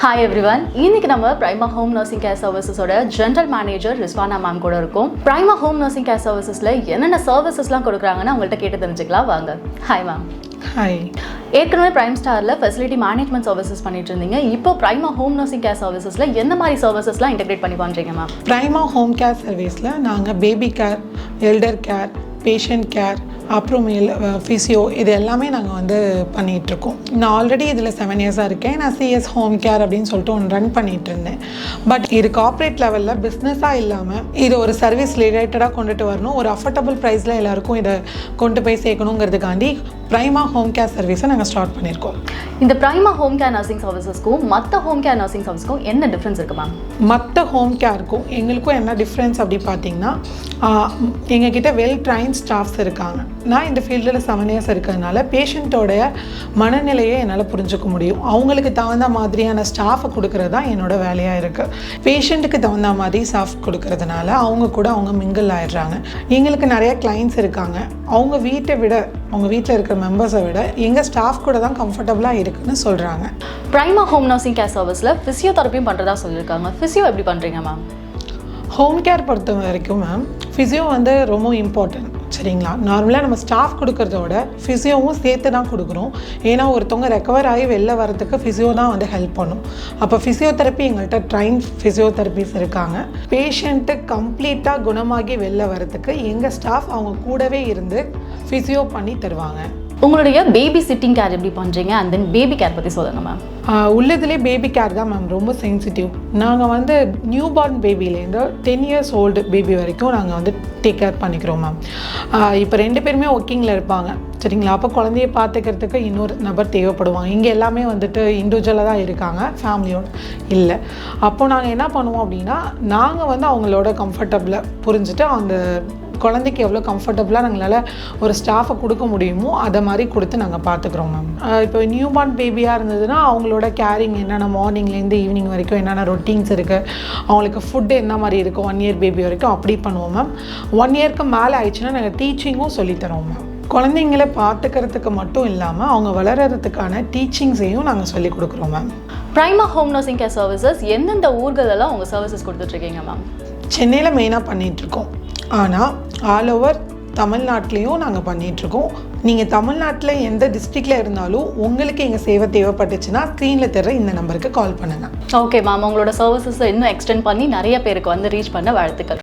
Hi everyone. இன்னைக்கு நம்ம Prima Home Nursing Care Services ஓட General Manager ரிஸ்வானா மேம் கூட இருக்கோம். Prima Home Nursing Care Servicesல என்னென்ன சர்வீசஸ்லாம் கொடுக்குறாங்கன்னு அவங்கள்ட்ட கேட்டு தெரிஞ்சுக்கலாம் வாங்க. Hi ma'am. ஹாய். ஏற்கனவே பிரைம் ஸ்டாரில் ஃபெசிலிட்டி மேனேஜ்மெண்ட் சர்வீசஸ் பண்ணிட்டு இருந்தீங்க. இப்போ Prima Home Nursing Care Servicesல என்ன மாதிரி சர்வீசஸ்லாம் இன்டெகிரேட் பண்ணி பண்ணுறீங்க மேம்? Prima Home Care Serviceல நாங்கள் baby care, elder care, patient care, அப்புறம் ஃபிசியோ இது எல்லாமே நாங்கள் வந்து பண்ணிகிட்ருக்கோம். நான் ஆல்ரெடி இதில் 7 இயர்ஸாக இருக்கேன். நான் சிஎஸ் ஹோம் கேர் அப்படின்னு சொல்லிட்டு ஒன்று ரன் பண்ணிகிட்டு இருந்தேன். பட் இது கார்ப்பரேட் லெவலில் பிஸ்னஸாக இல்லாமல் இது ஒரு சர்வீஸ் ரிலேட்டடாக கொண்டுட்டு வரணும், ஒரு அஃபோர்டபுள் ப்ரைஸில் எல்லாருக்கும் இதை கொண்டு போய் சேர்க்கணுங்கிறதுக்காண்டி Prima Home Care சர்வீஸை நாங்கள் ஸ்டார்ட் பண்ணியிருக்கோம். இந்த Prima Home Care நர்சிங் சர்வீசஸ்க்கும் மற்ற ஹோம் கேர் நர்சிங் சர்வீஸ்க்கும் என்ன டிஃப்ரென்ஸ் இருக்குது மேம்? மற்ற ஹோம் கேருக்கும் எங்களுக்கும் என்ன டிஃப்ரென்ஸ் அப்படி பார்த்தீங்கன்னா, எங்ககிட்ட வெல் ட்ரைன்ட் ஸ்டாஃப்ஸ் இருக்காங்க. நான் இந்த ஃபீல்டில் 7 இயர்ஸ் இருக்கிறதுனால பேஷண்ட்டோடைய மனநிலையை என்னால் புரிஞ்சுக்க முடியும். அவங்களுக்கு தகுந்த மாதிரியான ஸ்டாஃபை கொடுக்கறது தான் என்னோட வேலையாக இருக்குது. பேஷண்ட்டுக்கு தகுந்த மாதிரி ஸ்டாஃப் கொடுக்கறதுனால அவங்க கூட அவங்க மிங்கிள் ஆயிடுறாங்க. எங்களுக்கு நிறைய கிளைண்ட்ஸ் இருக்காங்க. அவங்க வீட்டை விட, அவங்க வீட்டில் இருக்கிற மெம்பர்ஸை விட எங்கள் ஸ்டாஃப் கூட தான் கம்ஃபர்டபுளாக இருக்குன்னு சொல்கிறாங்க. Prima Home Nursing Care சர்வீஸில் ஃபிசியோதெரப்பியும் பண்ணுறதா சொல்லியிருக்காங்க. ஃபிசியோ எப்படி பண்ணுறீங்க மேம்? ஹோம் கேர் பொறுத்த வரைக்கும் மேம் ஃபிசியோ வந்து ரொம்ப இம்பார்ட்டன்ட், சரிங்களா? நார்மலாக நம்ம ஸ்டாஃப் கொடுக்கறதோட ஃபிசியோவும் சேர்த்து தான் கொடுக்குறோம். ஏன்னா ஒருத்தவங்க ரெக்கவர் ஆகி வெளில வரதுக்கு ஃபிசியோ தான் வந்து ஹெல்ப் பண்ணும். அப்போ ஃபிசியோதெரப்பி எங்கள்கிட்ட ட்ரைன் ஃபிசியோதெரபிஸ் இருக்காங்க. பேஷண்ட்டு கம்ப்ளீட்டாக குணமாகி வெளில வரதுக்கு எங்கள் ஸ்டாஃப் அவங்க கூடவே இருந்து ஃபிசியோ பண்ணி தருவாங்க. உங்களுடைய பேபி சிட்டிங் கேர் எப்படி பண்ணுறீங்க? அண்ட் தென் பேபி கேர் பற்றி சொல்லுங்கள் மேம். உள்ளதுலேயே பேபி கேர் தான் மேம் ரொம்ப சென்சிட்டிவ். நாங்கள் வந்து நியூ பார்ன் பேபிலேருந்து 10 இயர்ஸ் ஓல்டு பேபி வரைக்கும் நாங்கள் வந்து டேக் கேர் பண்ணிக்கிறோம் மேம். இப்போ 2 பேருமே ஒர்க்கிங்கில் இருப்பாங்க, சரிங்களா? அப்போ குழந்தைய பார்த்துக்கிறதுக்கு இன்னொரு நபர் தேவைப்படுவாங்க. இங்கே எல்லாமே வந்துட்டு இண்டிவிஜுவலாக தான் இருக்காங்க, ஃபேமிலியோடு இல்லை. அப்போது நாங்கள் என்ன பண்ணுவோம் அப்படின்னா, நாங்கள் வந்து அவங்களோட கம்ஃபர்டபுளாக புரிஞ்சுட்டு அந்த குழந்தைக்கு எவ்வளோ கம்ஃபர்டபுளாக நாங்களால் ஒரு ஸ்டாஃபை கொடுக்க முடியுமோ அதை மாதிரி கொடுத்து நாங்கள் பார்த்துக்குறோம் மேம். இப்போ நியூ பார்ன் பேபியாக இருந்ததுன்னா அவங்களோட கேரிங் என்னென்ன, மார்னிங்லேருந்து ஈவினிங் வரைக்கும் என்னென்ன ரொட்டீன்ஸ் இருக்குது, அவங்களுக்கு ஃபுட்டு என்ன மாதிரி இருக்கும், 1 இயர் பேபி வரைக்கும் அப்படி பண்ணுவோம் மேம். 1 இயருக்கு மேலே ஆயிடுச்சுன்னா நாங்கள் டீச்சிங்கும் சொல்லித்தரோம் மேம். குழந்தைங்களை பார்த்துக்கிறதுக்கு மட்டும் இல்லாமல் அவங்க வளர்கிறதுக்கான டீச்சிங்ஸையும் நாங்கள் சொல்லிக் கொடுக்குறோம் ma'am. Prima Home Nursing Care Services எந்தெந்த ஊர்களெல்லாம் உங்கள் சர்வீசஸ் கொடுத்துட்ருக்கீங்க மேம்? சென்னையில் மெயினாக பண்ணிகிட்ருக்கோம். ஆனால் ஆல் ஓவர் தமிழ்நாட்டிலையும் நாங்கள் பண்ணிகிட்ருக்கோம். நீங்கள் தமிழ்நாட்டில் எந்த டிஸ்ட்ரிக்டில் இருந்தாலும் உங்களுக்கு எங்கள் சேவை தேவைப்பட்டுச்சுன்னா ஸ்க்ரீனில் தர இந்த நம்பருக்கு கால் பண்ணுங்கள். ஓகே மேம், உங்களோட சர்வீசஸை இன்னும் எக்ஸ்டெண்ட் பண்ணி நிறைய பேருக்கு வந்து ரீச் பண்ண வாழ்த்துக்கள்.